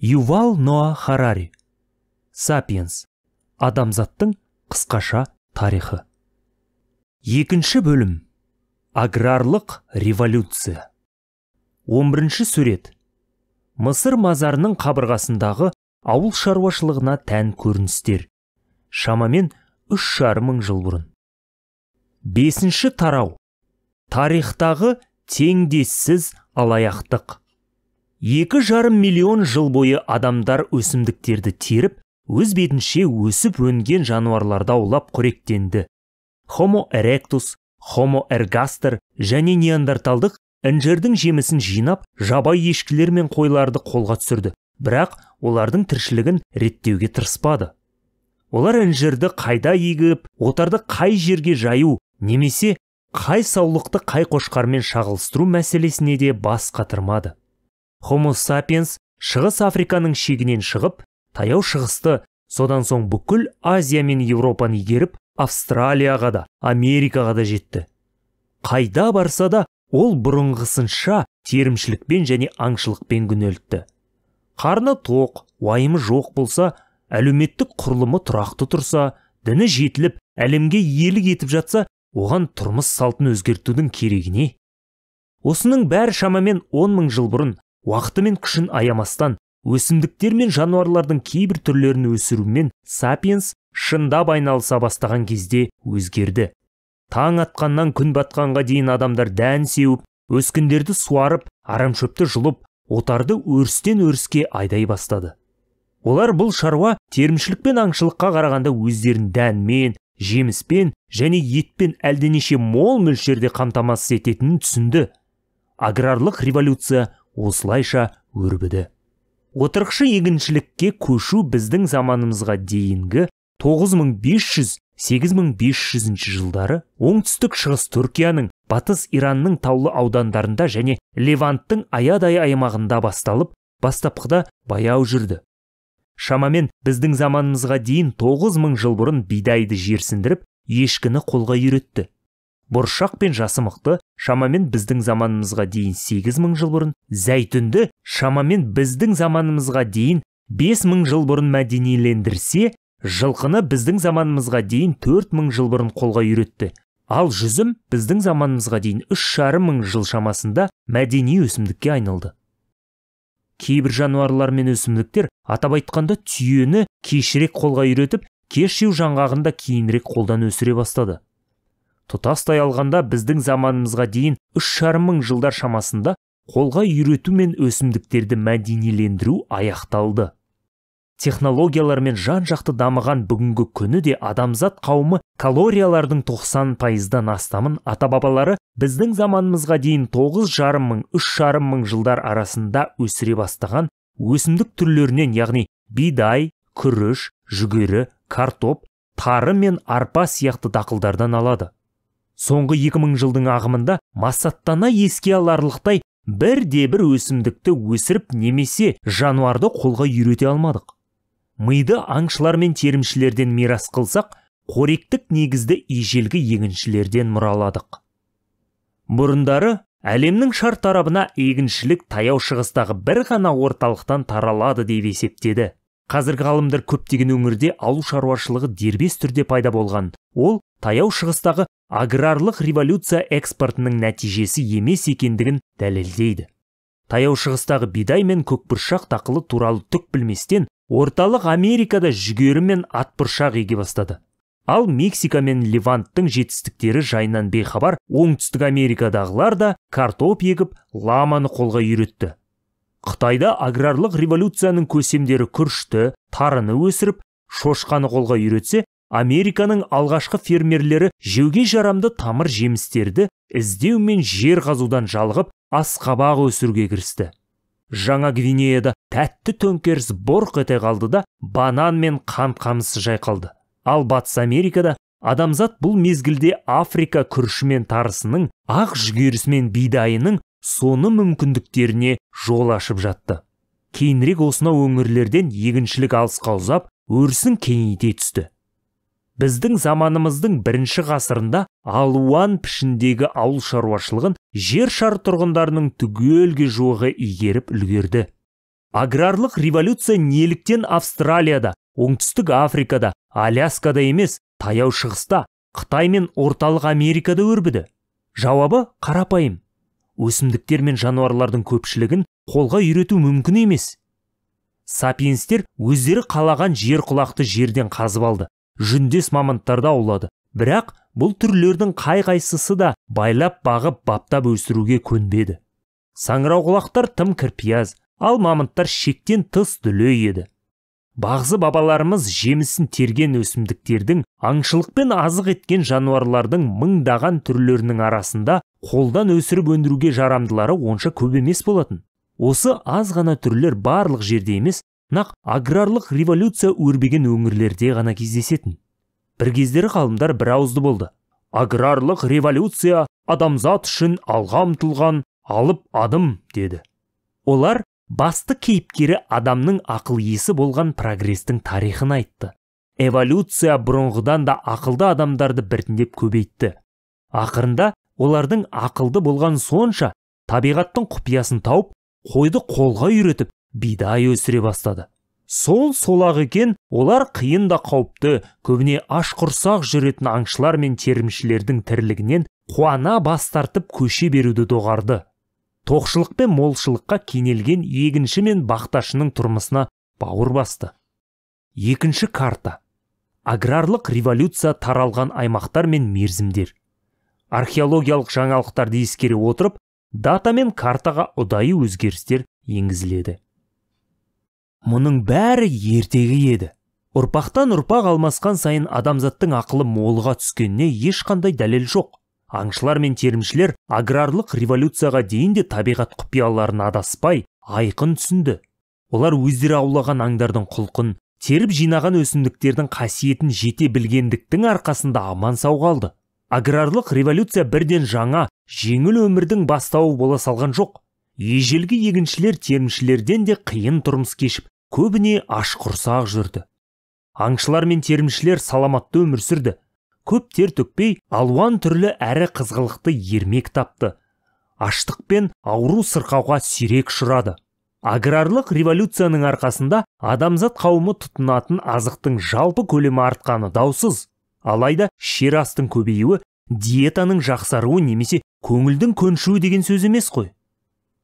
Ювал Ноа Харари. Сапиенс. Адамзаттың қысқаша тарихы. Екінші бөлім. Аграрлық революция. 11-ші сурет. Мысыр мазарының қабырғасындағы ауыл шаруашылығына тән көріністер. Шамамен 3,5 мың жыл бұрын. 5-ші тарау. Тарихтағы теңдессіз алаяқтық. 2,5 миллион жыл бойы адамдар өсімдіктерді теріп, өз бетінше өсіп өнген жануарларды аулап қоректенді. Homo erectus, Homo ergaster және неандерталдық інжірдің жемісін жинап, жабай ешкілер мен қойларды қолға түсірді, бірақ олардың тіршілігін реттеуге тырыспады. Олар інжірді қайда егіп, отарды қай жерге жаю, немесе қай саулықты қай қошқармен шағылыстыру мәселесіне де бас қатырмады. Homo sapiens шығыс Африканың шегінен шығып, таяу шығысты, содан соң бүкіл Азия мен Еуропаны игеріп, Австралияға да, Америкаға да жетті. Қайда барса да, ол бұрынғысынша терімшілікпен және аңшылықпен күнелтті. Қарны тоқ, уайымы жоқ болса, әлеуметтік құрылымы тұрақты тұрса, діні жетіліп, әлемге иелік етіп жатса, оған тұрмыс салтын өзгертудің керегіне. Осының бәрі шамамен 10 мың жыл бұрын, уақыты мен күшін аямастан, өсімдіктер мен жануарлардың кейбір түрлерін өсірумен сапиенс шындап айналыса бастаған кезде өзгерді. Таң атқаннан күн батқанға дейін адамдар дән сеуіп, өскіндерді суарып, арамшөпті жұлып, отарды өрістен өріске айдай бастады. Олар бұл шаруа терімшілік пен аңшылыққа қарағанда өздерін дәнмен, жеміспен және етпен әлденеше мол мөлшерде қамтамасыз ететінін түсінді. Аграрлық революция осылайша өрбіді. Отырықшы егіншілікке көшу біздің заманымызға дейінгі 9500-8500 жылдары оңтүстік шығыс Түркияның, батыс Иранның таулы аудандарында және Леванттың аядай аймағында басталып, бастапқыда баяу жүрді. Шамамен біздің заманымызға дейін 9000 жыл бұрын бидайды жерсіндіріп, ешкіні қолға үйретті. Бұршақ пен жасымықты шамамен біздің заманымызға дейін 8000 жыл бұрын, зәйтүнді шамамен біздің заманымызға дейін 5000 жыл бұрын мәденилендірсе, жылқыны біздің заманымызға дейін 4000 жыл бұрын қолға үйретті. Ал жүзім біздің заманымызға дейін 3,5 мың жыл шамасында мәдени өсімдікке айналды. Кейбір жануарлар мен өсімдіктер атап айтқанда түйені кешірек қолға үйретіп, кешеу жаңғағында кейінірек қолдан өсіре бастады. Тұтастай алғанда біздің заманымызға дейін 3,5 мың жылдар шамасында қолға үйрету мен өсімдіктерді мәденилендіру аяқталды. Технологиялар мен жан-жақты дамыған бүгінгі күні де адамзат қауымы калориялардың 90%-дан астамын ата-бабалары біздің заманымызға дейін 9,5 мың, 3,5 мың жылдар арасында өсіре бастаған өсімдік түрлерінен, яғни бидай, күріш, жүгері, картоп, тары мен арпа сияқты дақылдардан алады. Соңғы 2000 жылдың ағымында масаттана еске аларлықтай бірде-бір өсімдікті өсіріп немесе жануарды қолға үйрете алмадық. Миды аңшылар мен терімшілерден мирас қылсақ, қоректік негізді ежелгі егіншілерден мұраладық. Бұрындары әлемнің шар тарабына егіншілік таяу шығыстағы бір ғана орталықтан таралады деп есептеді. Қазіргі ғалымдар көптеген өңірде ауыл шаруашылығы дербес түрде пайда болған. Ол таяу шығыстағы аграрлық революция экспортының нәтижесі емес екендігін дәлелдейді. Таяу шығыстағы бидай мен көкбұршақ дақылы туралы түк білместен, орталық Америкада жүгері мен атбұршақ еге бастады. Ал Мексика мен Леванттың жетістіктері жайынан бейхабар оңтүстік Америкадағылар да картоп егіп, ламаны қолға үйретті. Қытайда аграрлық революцияның көсемдері күрішті, тарыны өсіріп, шошқаны қолға үйретсе, Американың алғашқы фермерлері жеуге жарамды тамыр жемістерді іздеу мен жер қазудан жалығып, асқабақ өсіруге кірісті. Жаңа Гвинеяда тәтті төңкеріс бұрқ ете қалды да, банан мен қант қамысы жайқалды. Ал Батыс Америкада адамзат бұл мезгілде Африка күріші мен тарысының, ақ жүгерісі мен бидайының соны мүмкіндіктеріне жол ашып жатты. Кейінірек осынау өңірлерден егіншілік алысқа ұзап, өрісін кеңейте түсті. Біздің заманымыздың бірінші ғасырында алуан пішіндегі ауыл шаруашылығын жер шары тұрғындарының түгелге жуығы игеріп үлгерді. Аграрлық революция неліктен Австралияда, Оңтүстік Африкада, Аляскада емес, Таяу Шығыста, Қытай мен Орталық Америкада өрбіді? Жауабы қарапайым. Өсімдіктер мен жануарлардың көпшілігін қолға үйрету мүмкін емес. Сапиенстер өздері қалаған жер құлақты жерден қазып алды, жүндес мамонттарды аулады. Бірақ бұл түрлердің қай-қайсысы да байлап бағып баптап өсіруге көнбеді. Саңырауқұлақтар тым кірпияз, ал мамонттар шектен тыс дүлей еді. Бағзы бабаларымыз жемісін терген өсімдіктердің, аңшылықпен азық еткен жануарлардың мыңдаған түрлерінің арасында қолдан өсіріп өндіруге жарамдылары онша көп емес болатын. Осы аз ғана түрлер барлық жерде емес, нақ аграрлық революция өрбеген өңірлерде ғана кездесетін. Бір кездері ғалымдар бір ауызды болды. Аграрлық революция адамзат үшін алға ұмтылған алып адым деді. Олар басты кейіпкері адамның ақыл иесі болған прогрестің тарихын айтты. Эволюция бұрынғыдан да ақылды адамдарды біртіндеп көбейтті. Ақырында олардың ақылды болған сонша табиғаттың құпиясын тауып, қойды қолға үйретіп, бидай өсіре бастады. Сол-ақ екен, олар қиын да қауіпті, көбіне аш құрсақ жүретін аңшылар мен терімшілердің тірлігінен қуана бас тартып көше беруді доғарды. Тоқшылық пен молшылыққа кенелген егінші мен бақташының тұрмысына бауыр басты. Екінші карта. Аграрлық революция таралған аймақтар мен мерзімдер. Археологиялық жаңалықтарды ескере отырып, дата мен картаға ұдайы өзгерістер енгізіледі. Мұның бәрі ертегі еді. Ұрпақтан ұрпақ алмасқан сайын адамзаттың ақылы молға түскеніне ешқандай дәлел жоқ. Аңшылар мен терімшілер аграрлық революцияға дейін де табиғат құпияларын адаспай, айқын түсінді. Олар өздері аулаған аңдардың құлқын, теріп жинаған өсімдіктердің қасиетін жете білгендіктің арқасында аман сау қалды. Аграрлық революция бірден жаңа, жеңіл өмірдің бастауы бола салған жоқ. Ежелгі егіншілер терімшілерден де қиын тұрмыс кешіп, көбіне аш құрсақ жүрді. Аңшылар мен терімшілер саламатты өмір сүрді. Көп тер төкпей, алуан түрлі әрі қызғылықты ермек тапты. Аштық пен ауру сырқауға сирек ұшырады. Аграрлық революцияның арқасында адамзат қауымы тұтынатын азықтың жалпы көлемі артқаны даусыз. Алайда шер астың көбеюі диетаның жақсаруы немесе көңілдің көншуі деген сөз емес қой.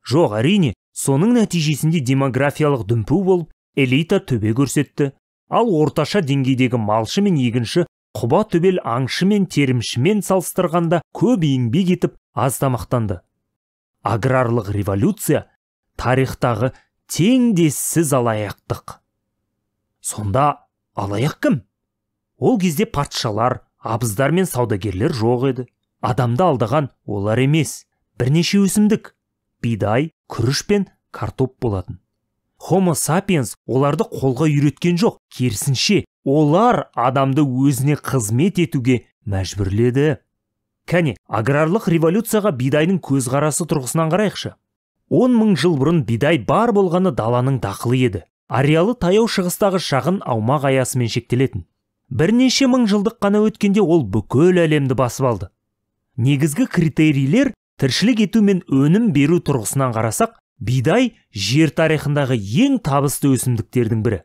Жоқ, әрине, соның нәтижесінде демографиялық дүмпу болып, элита төбе көрсетті. Ал орташа деңгейдегі малшы мен егінші құба төбел аңшы мен терімшімен салыстырғанда көп еңбек етіп аз тамақтанды. Аграрлық революция тарихтағы теңдессіз алаяқтық. Сонда алаяқ кім? Ол кезде патшалар, абыздар мен саудагерлер жоқ еді. Адамды алдаған олар емес, бірнеше өсімдік, бидай, күріш пен картоп болатын. Homo sapiens оларды қолға үйреткен жоқ, керісінше, олар адамды өзіне қызмет етуге мәжбүрледі. Кәне, аграрлық революцияға бидайдың көзқарасы тұрғысынан қарайықшы. 10 000 жыл бұрын бидай бар болғаны даланың дақылы еді. Ареалы Таяу Шығыстағы шағын аумақ аясымен шектелетін. Бірнеше мың жылдық қана өткенде ол бүкіл әлемді басып алды. Негізгі критерийлер тіршілік ету мен өнім беру тұрғысынан қарасақ, бидай жер тарихындағы ең табысты өсімдіктердің бірі.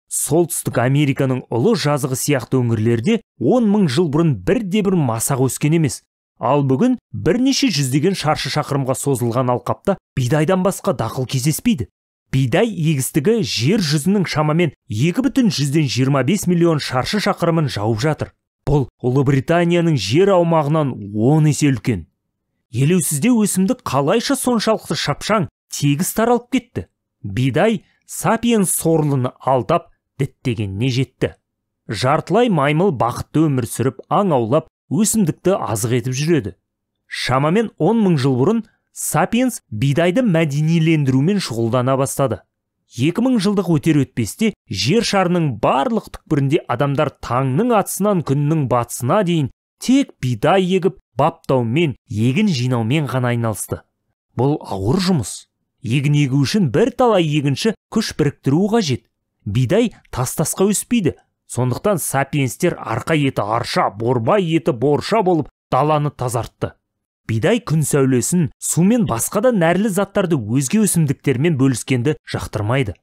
Солтүстік Американың ұлы жазығы сияқты өңірлерде 10 000 жыл бұрын бірде-бір масақ өскен емес. Ал бүгін бірнеше жүздеген шаршы шақырымға созылған алқапта бидайдан басқа дақыл кездеспейді. Бидай егістігі жер жүзінің шамамен 2,25 миллион шаршы шақырымын жауып жатыр. Бұл Ұлыбританияның жер аумағынан 10 есе үлкен. Елеусізде өсімдік қалайша соншалықты шапшаң, тегіс таралып кетті. Бидай сапиенс сорлыны алдап діттегеніне жетті. Жартылай маймыл бақытты өмір сүріп, аң аулап, өсімдікті азық етіп жүреді. Шамамен 10 000 жыл бұрын сапиенс бидайды мәденилендірумен шұғылдана бастады. 2000 жылдық өтер өтпесте жер шарының барлық түкпірінде адамдар таңның атысынан күннің батысына дейін тек бидай егіп, баптаумен, егін жинаумен ғана айналысты. Бұл ауыр жұмыс. Егін егу үшін бір талай егінші күш біріктіру қажет. Бидай тас-тасқа өспейді. Сондықтан сапиенстер арқа еті арша, борбай еті борша болып даланы тазартты. Бидай күн сәулесін, су мен басқа да нәрлі заттарды өзге өсімдіктермен бөліскенді жақтырмайды.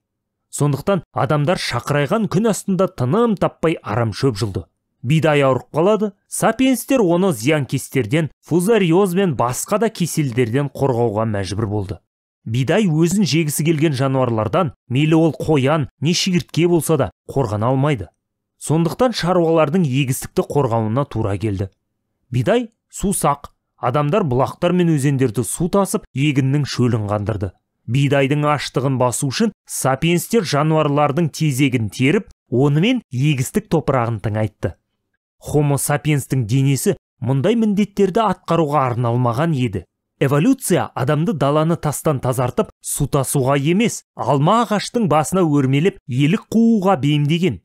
Сондықтан адамдар шақырайған күн астында тыным таппай арам шөп жылды. Бидай ауырып қалады, сапиенстер оны зиянкестерден, фузариоз бен басқа да кеселдерден қорғауға мәжбүр болды. Бидай өзін жегісі келген жануарлардан, мейлі ол қоян, не шегіртке болса да, қорғана алмайды. Сондықтан шаруалардың егістікті қорғауына тура келді. Бидай сусақ, адамдар бұлақтар мен өзендерді су тасып, егіннің шөлін қандырды. Бидайдың аштығын басу үшін сапиенстер жануарлардың тезегін теріп, онымен егістік топырағын тыңайтты. Хомо сапиенстің денесі мұндай міндеттерді атқаруға арналмаған еді. Эволюция адамды даланы тастан тазартып, су тасуға емес, алма ағаштың басына өрмелеп, елік қууға бейімдеген.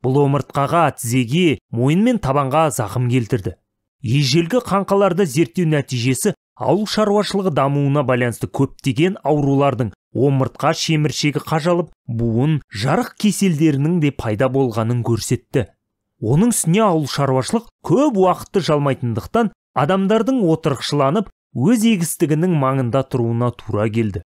Бұл омыртқаға, тізеге, мойын мен табанға зақым келтірді. Ежелгі қаңқаларды зерттеу нәтижесі ауыл шаруашылығы дамуына байланысты көптеген аурулардың омыртқа шеміршегі қажалып, буын, жарық кеселдерінің де пайда болғанын көрсетті. Оның үстіне ауыл шаруашылық көп уақытты жалмайтындықтан адамдардың отырықшыланып, өз егістігінің маңында тұруына тура келді.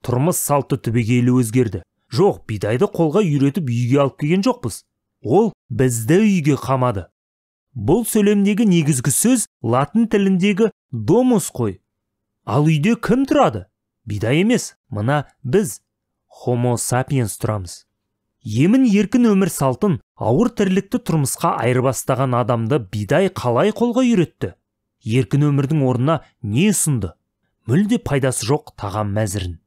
Тұрмыс салты түбегейлі өзгерді. Жоқ, бидайды қолға үйретіп үйге алып келген жоқпыз. Ол бізді үйге қамады. Бұл сөйлемдегі негізгі сөз латын тіліндегі домус қой. Ал үйде кім тұрады? Бидай емес, мына біз, Homo sapiens тұрамыз. Емін еркін өмір салтын, ауыр тірлікті тұрмысқа айырбастаған адамды бидай қалай қолға үйретті? Еркін өмірдің орнына не ұсынды? Мүлде пайдасы жоқ тағам мәзірін.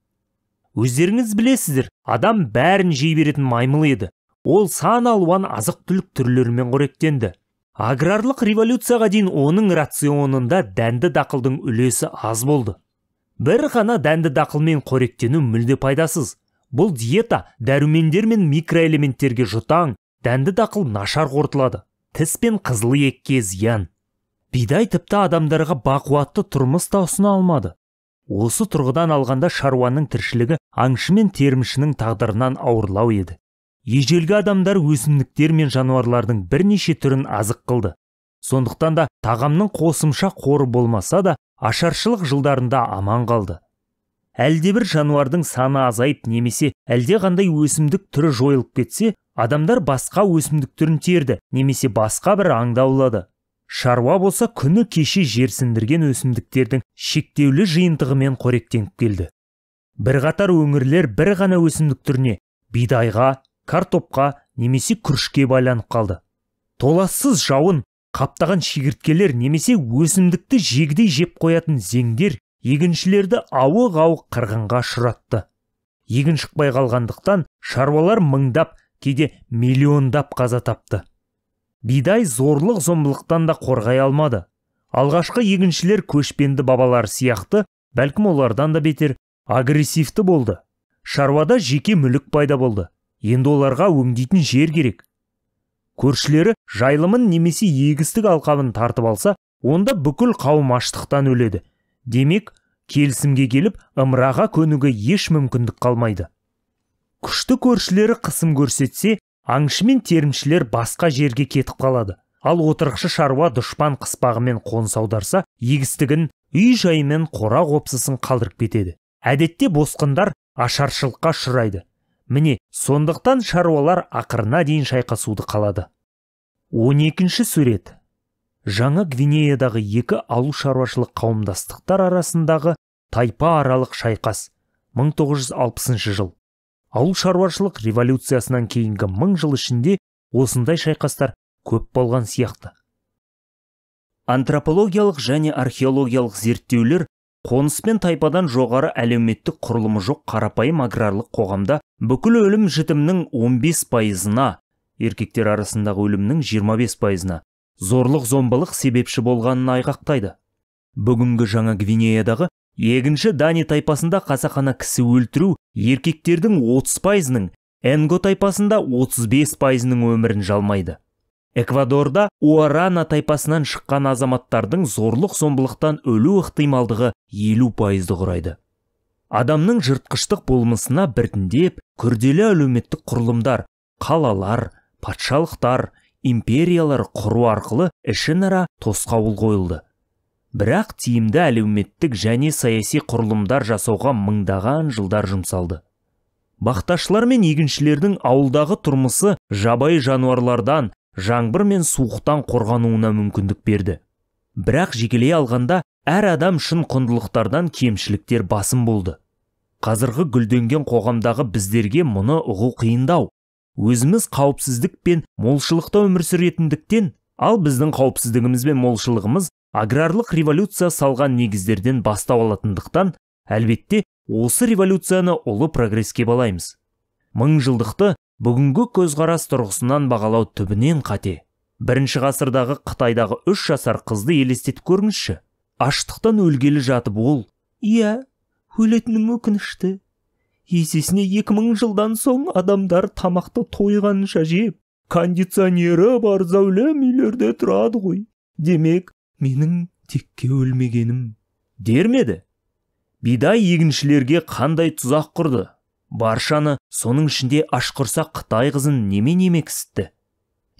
Өздеріңіз білесіздер, адам бәрін жей беретін маймыл еді. Ол сан алуан азық-түлік түрлерімен қоректенді. Аграрлық революцияға дейін оның рационында дәнді дақылдың үлесі аз болды. Бір ғана дәнді дақылмен қоректену мүлде пайдасыз. Бұл диета дәрумендер мен микроэлементтерге жұтаң, дәнді дақыл нашар қорытылады. Тіс пен қызыл етке зиян. Бидай тіпті адамдарға бақуатты тұрмыс та ұсына алмады. Осы тұрғыдан алғанда шаруаның тіршілігі аңшы мен терімшінің тағдырынан ауырлау еді. Ежелгі адамдар өсімдіктер мен жануарлардың бірнеше түрін азық қылды. Сондықтан да тағамның қосымша қоры болмаса да, ашаршылық жылдарында аман қалды. Әлдебір жануардың саны азайып немесе әлдеқандай өсімдік түрі жойылып кетсе, адамдар басқа өсімдік түрін терді немесе басқа бір аңды аулады. Шаруа болса күні кеше жерсіндірген өсімдіктердің шектеулі жиынтығымен қоректеніп келді. Бірқатар өңірлер бір ғана өсімдік түріне, бидайға, картопқа немесе күрішке байланып қалды. Толассыз жауын, қаптаған шегірткелер немесе өсімдікті жегідей жеп қоятын зеңдер егіншілерді ауық-ауық қырғынға ұшыратты. Егін шықпай қалғандықтан шаруалар мыңдап, кейде миллиондап қаза тапты. Бидай зорлық-зомбылықтан да қорғай алмады. Алғашқы егіншілер көшпенді бабалар сияқты, бәлкім олардан да бетер, агрессивті болды. Шаруада жеке мүлік пайда болды. Енді оларға өңдейтін жер керек. Көршілері жайлымын немесе егістік алқабын тартып алса, онда бүкіл қауым аштықтан өледі. Демек, келісімге келіп, ымыраға көнуге еш мүмкіндік қалмайды. Күшті көршілері қысым көрсетсе, аңшы мен терімшілер басқа жерге кетіп қалады. Ал отырықшы шаруа дұшпан қыспағымен қоныс аударса, егістігін, үй жайымен қора-қопсысын қалдырып кетеді. Әдетте босқындар ашаршылыққа ұшырайды. Міне, сондықтан шаруалар ақырына дейін шайқасуды қалады. 12-ші сурет. Жаңа Гвинеядағы екі ауыл шаруашылық қауымдастықтар арасындағы тайпа аралық шайқас 1960 жыл. Ауыл шаруашылық революциясынан кейінгі 1000 жыл ішінде осындай шайқастар көп болған сияқты. Антропологиялық және археологиялық зерттеулер қоныс пен тайпадан жоғары әлеуметтік құрылымы жоқ қарапайым аграрлық қоғамда бүкіл өлім-жітімнің 15%-на, еркектер арасындағы өлімнің 25%-на зорлық-зомбылық себепші болғанын айғақтайды. Бүгінгі жаңа Гвинеядағы егінші Дани тайпасында қасақана кісі өлтіру еркектердің 30%-ның, Энго тайпасында 35%-ның өмірін жалмайды. Эквадорда Уарана тайпасынан шыққан азаматтардың зорлық-зомбылықтан өлу ықтималдығы 50%-ды құрайды. Адамның жыртқыштық болмысына біртіндеп күрделі әлеуметтік құрылымдар, қалалар, патшалықтар, империялар құру арқылы ішінара тосқауыл қойылды. Бірақ тиімді әлеуметтік және саяси құрылымдар жасауға мыңдаған жылдар жұмсалды. Бақташылар мен егіншілердің ауылдағы тұрмысы жабайы жануарлардан, жаңбыр мен суықтан қорғануына мүмкіндік берді. Бірақ жекелей алғанда әр адам шын құндылықтардан кемшіліктер басым болды. Қазіргі гүлденген қоғамдағы біздерге мұны ұғу қиындау. Өзіміз қауіпсіздік пен молшылықта өмір сүретіндіктен, ал біздің қауіпсіздігіміз бен молшылығымыз аграрлық революция салған негіздерден бастау алатындықтан, әлбетте осы революцияны ұлы прогреске балаймыз. Мыңжылдықты бүгінгі көзқарас тұрғысынан бағалау түбінен қате. Бірінші ғасырдағы Қытайдағы 3 жасар қызды елестетіп көріңізші. Аштықтан өлгелі жатып ол, «Иә, өлетінім өкінішті. Есесіне 2000 жылдан соң адамдар тамақты тойғанша жеп, кондиционері бар зәулім үйлерде тұрады ғой. Демек, менің текке өлмегенім» дермеді. Бидай егіншілерге қандай тұзақ құрды? Баршаны, соның ішінде ашқұрсақ Қытай қызын неме кісітті.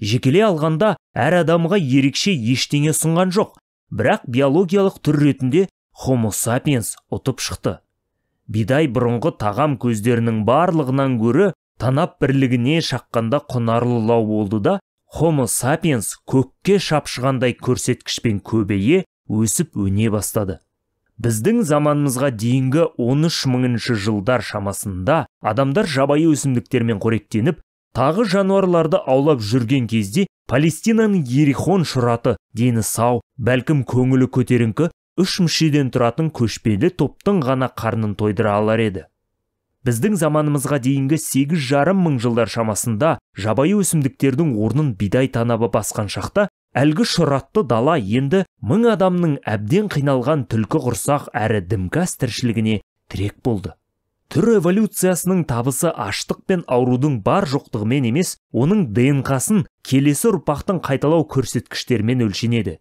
Жекелей алғанда әр адамға ерекше ештеңе ұсынған жоқ, бірақ биологиялық түр ретінде Homo sapiens ұтып шықты. Бидай бұрынғы тағам көздерінің барлығынан гөрі танап бірлігіне шаққанда құнарлылау болды да, Homo sapiens көкке шапшығандай көрсеткішпен көбейе өсіп өне бастады. Біздің заманымызға дейінгі 13 мыңыншы жылдар шамасында адамдар жабайы өсімдіктермен қоректеніп, тағы жануарларды аулап жүрген кезде Палестинаның Ерихон шұраты дені сау, бәлкім көңілі көтеріңкі 3 мүшеден тұратын көшпелі топтың ғана қарнын тойдыра алар еді. Біздің заманымызға дейінгі 8,5 мың жылдар шамасында жабайы өсімдіктердің орнын бидай танабы басқан шақта, әлгі шұратты дала енді 1000 адамның әбден қиналған түлкі құрсақ әрі дімкәс тіршілігіне тірек болды. Түр эволюциясының табысы аштық пен аурудың бар жоқтығымен емес, оның ДНК-сын келесі ұрпақтың қайталау көрсеткіштермен өлшенеді.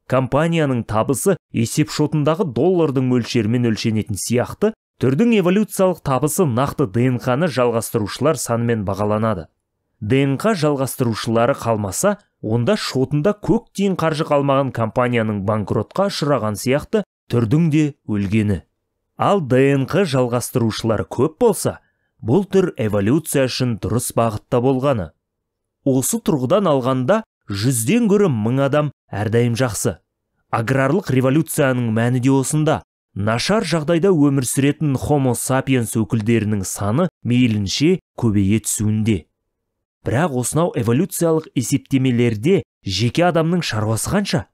Компанияның табысы есеп шотындағы доллардың мөлшерімен өлшенетін сияқты, түрдің эволюциялық табысы нақты ДНК-ны жалғастырушылар санымен бағаланады. ДНК жалғастырушылары қалмаса, онда шотында көк тиын қаржы қалмаған компанияның банкротқа ұшыраған сияқты түрдің де өлгені. Ал ДНК жалғастырушылары көп болса, бұл түр эволюция үшін дұрыс бағытта болғаны. Осы тұрғыдан алғанда 100-ден гөрі 1000 адам әрдайым жақсы. Аграрлық революцияның мәні де осында. Нашар жағдайда өмір сүретін Homo sapiens өкілдерінің саны мейлінше көбейе түсуінде. Бірақ осынау эволюциялық есептемелерде жеке адамның шаруасы қанша?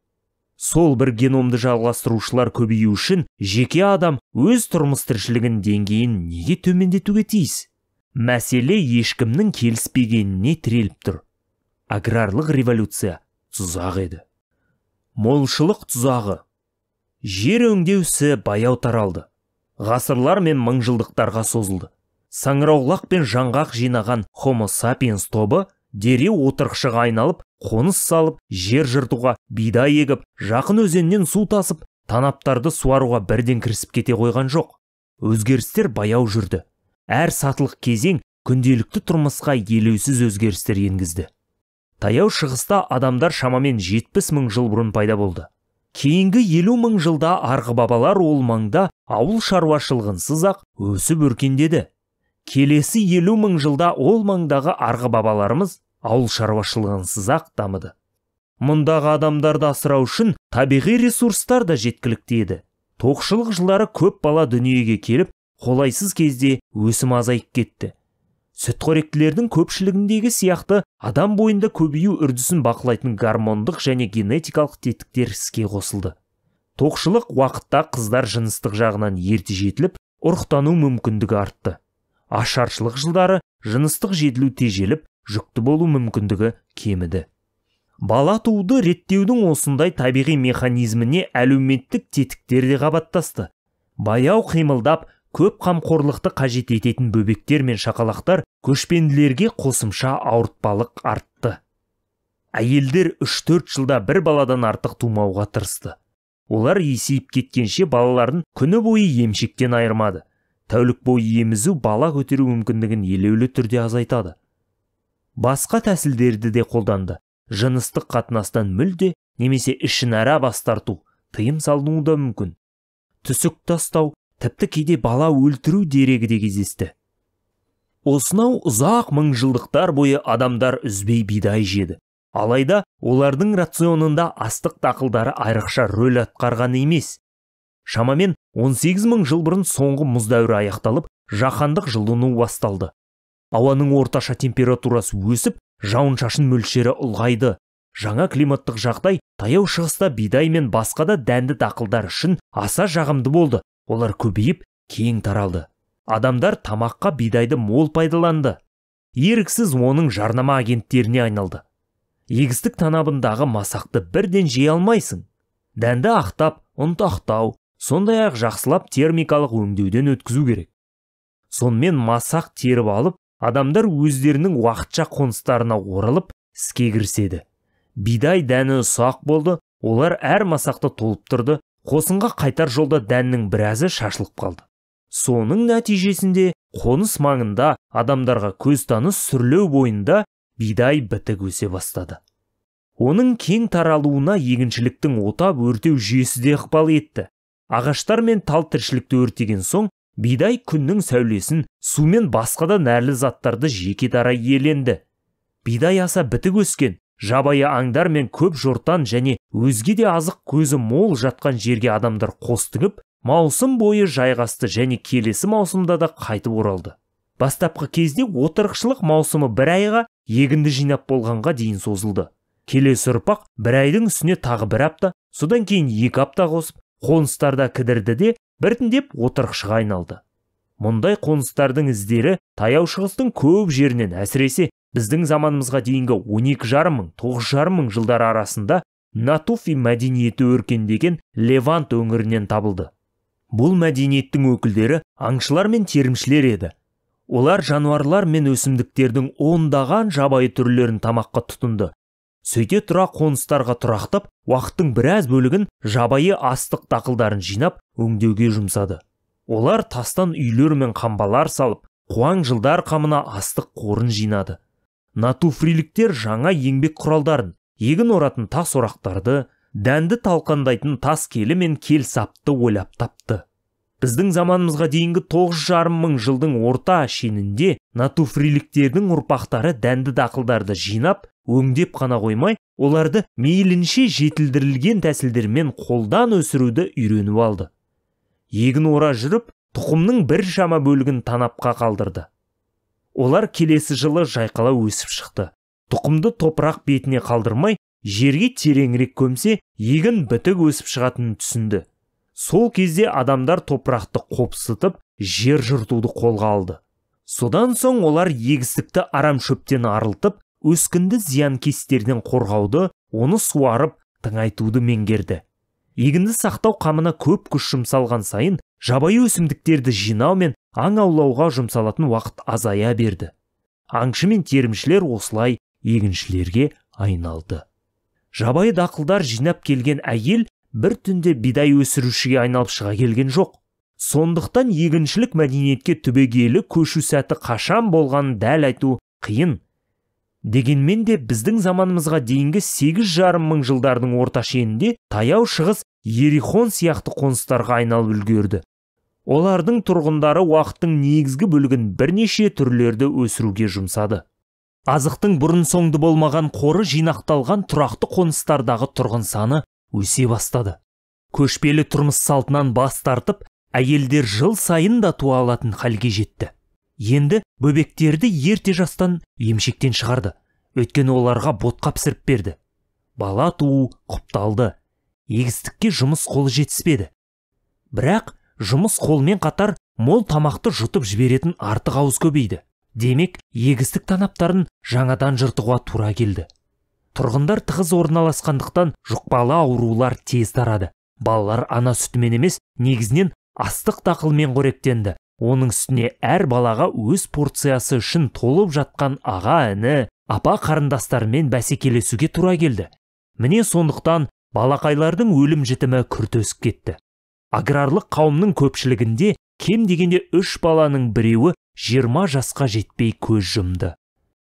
Сол бір геномды жалғастырушылар көбею үшін жеке адам өз тұрмыс тіршілігін деңгейін неге төмендетуге тиіс? Мәселе ешкімнің келіспегеніне тіреліп тұр. Аграрлық революция тұзақ еді. Молшылық тұзағы. Жер өңдеусі баяу таралды. Ғасырлар мен мыңжылдықтарға созылды. Саңыраулақ пен жаңғақ жинаған Homo sapiens тобы дереу отырықшыға айналып, қоныс салып, жер жыртуға, бидай егіп, жақын өзеннен су тасып, танаптарды суаруға бірден кірісіп кете қойған жоқ. Өзгерістер баяу жүрді. Әр сатылық кезең күнделікті тұрмысқа елеусіз өзгерістер енгізді. Таяу шығыста адамдар шамамен 70 мың жыл бұрын пайда болды. Кейінгі 50 мың жылда арғы бабалар ол маңда ауыл шаруашылығынсыз ақ өсіп өркендеді. Келесі 50 мың жылда ол маңдағы арғы бабаларымыз ауыл шаруашылығынсыз ақ дамыды. Мұндағы адамдарды асырау үшін табиғи ресурстар да жеткілікті еді. Тоқшылық жылдары көп бала дүниеге келіп, қолайсыз кезде өсім азайып кетті. Сүтқоректілердің көпшілігіндегі сияқты адам бойында көбею үрдісін бақылайтын гормондық және генетикалық тетіктер іске қосылды. Тоқшылық уақытта қыздар жыныстық жағынан ерте жетіліп, ұрықтану мүмкіндігі артты. Ашаршылық жылдары жыныстық жетілу тежеліп, жүкті болу мүмкіндігі кеміді. Бала тууды реттеудің осындай табиғи механизміне әлеуметтік тетіктер де қабаттасты. Баяу қимылдап, көп қамқорлықты қажет ететін бөбектер мен шақалақтар көшпенділерге қосымша ауыртпалық артты. Әйелдер 3-4 жылда бір баладан артық тумауға тырысты. Олар есейіп кеткенше балаларын күні бойы емшектен айырмады. Тәулік бойы емізу бала көтеру мүмкіндігін елеулі түрде азайтады. Басқа тәсілдерді де қолданды. Жыныстық қатынастан мүлде немесе ішінара бас тарту, тыйым салынуы да мүмкін. Түсік тастау, тіпті кейде бала өлтіру дерегі де кездесті. Осынау ұзақ мыңжылдықтар бойы адамдар үзбей бидай жеді. Алайда олардың рационында астық дақылдары айрықша рөл атқарған емес. Шамамен 18 мың жыл бұрын соңғы мұз дәуірі аяқталып, жаһандық жылыну басталды. Ауаның орташа температурасы өсіп, жауын-шашын мөлшері ұлғайды. Жаңа климаттық жағдай таяу шығыста бидай мен басқа да дәнді дақылдар үшін аса жағымды болды. Олар көбейіп, кең таралды. Адамдар тамаққа бидайды мол пайдаланды. Еріксіз оның жарнама агенттеріне айналды. Егістік танабындағы масақты бірден жей алмайсың. Дәнді ақтап, ұнтақтау, сондай-ақ жақсылап термикалық өңдеуден өткізу керек. Сонымен масақ теріп алып, адамдар өздерінің уақытша қоныстарына оралып, іске кіріседі. Бидай дәні ұсақ болды, олар әр масақты толып тұрды, қосынға қайтар жолда дәннің біразы шашылып қалды. Соның нәтижесінде қоныс маңында адамдарға көзтаныс сүрлеу бойында бидай бітік өсе бастады. Оның кең таралуына егіншіліктің отап өртеу жүйесі де ықпал етті. Ағаштар мен тал тіршілікті өртеген соң, бидай күннің сәулесін, су мен басқа да нәрлі заттарды жеке дара иеленді. Бидай аса бітік өскен, жабайы аңдар мен көп жортан және өзге де азық көзі мол жатқан жерге адамдар қостығып, маусым бойы жайғасты және келесі маусымда да қайтып оралды. Бастапқы кезде отырықшылық маусымы бір айға, егінді жинап болғанға дейін созылды. Келесі ұрпақ бір айдың үстіне тағы бір апта, содан кейін 2 апта қосып, қоныстарда кідірді де біртіндеп отырықшыға айналды. Мұндай қоныстардың іздері таяу шығыстың көп жерінен, әсіресе біздің заманымызға дейінгі 12,5 мың, 9,5 мың жылдар арасында Натуфи мәдениеті өркендеген Левант өңірінен табылды. Бұл мәдениеттің өкілдері аңшылар мен терімшілер еді. Олар жануарлар мен өсімдіктердің ондаған жабайы түрлерін тамаққа тұтынды. Сөйте тұра қоныстарға тұрақтап, уақыттың біраз бөлігін жабайы астық дақылдарын жинап, өңдеуге жұмсады. Олар тастан үйлер мен қамбалар салып, қуаң жылдар қамына астық қорын жинады. Натуфриліктер жаңа еңбек құралдарын, егін оратын тас орақтарды, дәнді талқандайтын тас келі мен кел сапты ойлап тапты. Біздің заманымызға дейінгі 9,5 мың жылдың орта шенінде натуфриліктердің ұрпақтары дәнді дақылдарды жинап, өңдеп қана қоймай, оларды мейлінше жетілдірілген тәсілдермен қолдан өсіруді үйреніп алды. Егін ора жүріп, тұқымның бір шама бөлігін танапқа қалдырды. Олар келесі жылы жайқала өсіп шықты. Тұқымды топырақ бетіне қалдырмай, жерге тереңірек көмсе, егін бітік өсіп шығатынын түсінді. Сол кезде адамдар топырақты қопсытып, жер жыртуды қолға алды. Содан соң олар егістікті арам шөптен арылтып, өскінді зиянкестерден қорғауды, оны суарып, тыңайтуды меңгерді. Егінді сақтау қамына көп күш жұмсалған сайын, жабайы өсімдіктерді жинау мен аң аулауға жұмсалатын уақыт азая берді. Аңшы мен терімшілер осылай егіншілерге айналды. Жабайы дақылдар жинап келген әйел бір түнде бидай өсірушіге айналып шыға келген жоқ. Сондықтан егіншілік мәдениетке түбегейлі көшу сәті қашан болғанын дәл айту қиын. Дегенмен де біздің заманымызға дейінгі 8,5 мың жылдардың орта шенінде таяу шығыс Ерихон сияқты қоныстарға айналып үлгерді. Олардың тұрғындары уақыттың негізгі бөлігін бірнеше түрлерді өсіруге жұмсады. Азықтың бұрын соңды болмаған қоры жинақталған тұрақты қоныстардағы тұрғын саны өсе бастады. Көшпелі тұрмыс салтынан бас тартып, әйелдер жыл сайын да туа алатын халге жетті. Енді бөбектерді ерте жастан емшектен шығарды. Өйткені оларға ботқа пісіріп берді. Бала туу құпталды. Егістікке жұмыс қолы жетіспеді. Бірақ жұмыс қолмен қатар мол тамақты жұтып жіберетін артық ауыз көбейді. Демек, егістік танаптарын жаңадан жыртуға тура келді. Тұрғындар тығыз орналасқандықтан жұқпалы аурулар тез тарады. Балалар ана сүтімен емес, негізінен астық дақылмен қоректенді. Оның үстіне әр балаға өз порциясы үшін толып жатқан аға, іні, апа қарындастарымен бәсекелесуге тура келді. Міне сондықтан балақайлардың өлім жітімі күрт өсіп кетті. Аграрлық қауымның көпшілігінде кем дегенде 3 баланың біреуі 20 жасқа жетпей көз жұмды.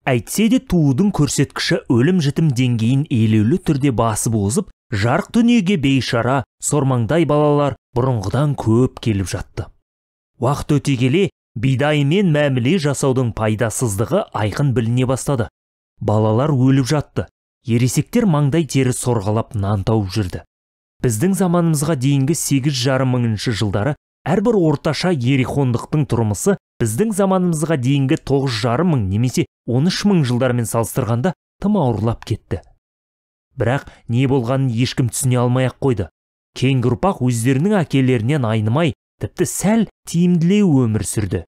Әйтсе де туудың көрсеткіші өлім жітім деңгейін елеулі түрде басып озып, Жарық дүниеге бейшара, сормаңдай балалар бұрынғыдан көп келіп жатты. Уақыт өте келе, бидаймен мәміле жасаудың пайдасыздығы айқын біліне бастады. Балалар өліп жатты. Ересектер маңдай тері сорғалап нан тауып жүрді. Біздің заманымызға дейінгі 8,5 мыңыншы жылдары әрбір орташа ерехондықтың тұрмысы біздің заманымызға дейінгі 9,5 мың немесе 13 мың жылдармен салыстырғанда тым ауырлап кетті. Бірақ не болғанын ешкім түсіне алмай-ақ қойды. Кейінгі ұрпақ өздерінің әкелерінен айнымай, тіпті сәл тиімділеу өмір сүрді.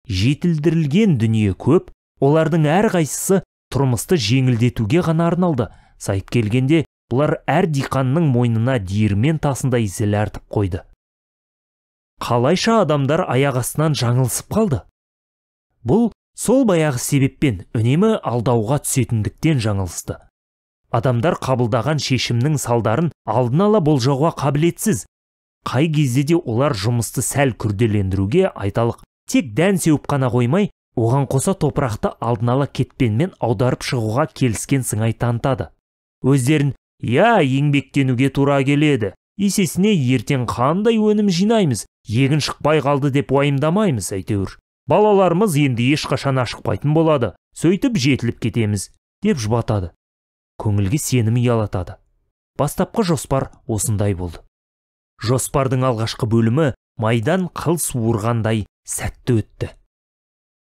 Жетілдірілген дүние көп, олардың әрқайсысы тұрмысты жеңілдетуге ғана арналды. Сайып келгенде, бұлар әр диқанның мойнына диірмен тасындай зіл артып қойды. Қалайша адамдар аяқ астынан жаңылысып қалды? Бұл сол баяғы себеппен үнемі алдауға түсетіндіктен жаңылысты. Адамдар қабылдаған шешімнің салдарын алдын ала болжауға қабілетсіз. Қай кезде де олар жұмысты сәл күрделендіруге, айталық, тек дән сеуіп қана қоймай, оған қоса топырақты алдын ала кетпенмен аударып шығуға келіскен сыңай танытады. Өздерін, еңбектенуге тура келеді, есесіне ертең қандай өнім жинаймыз, егін шықпай қалды деп уайымдамаймыз әйтеуір. Балаларымыз енді ешқашан ашықпайтын болады, сөйтіп жетіліп кетеміз, деп жұбатады. Көңілге сенімі ұялатады. Бастапқы жоспар осындай болды. Жоспардың алғашқы бөлімі майдан қыл суырғандай сәтті өтті.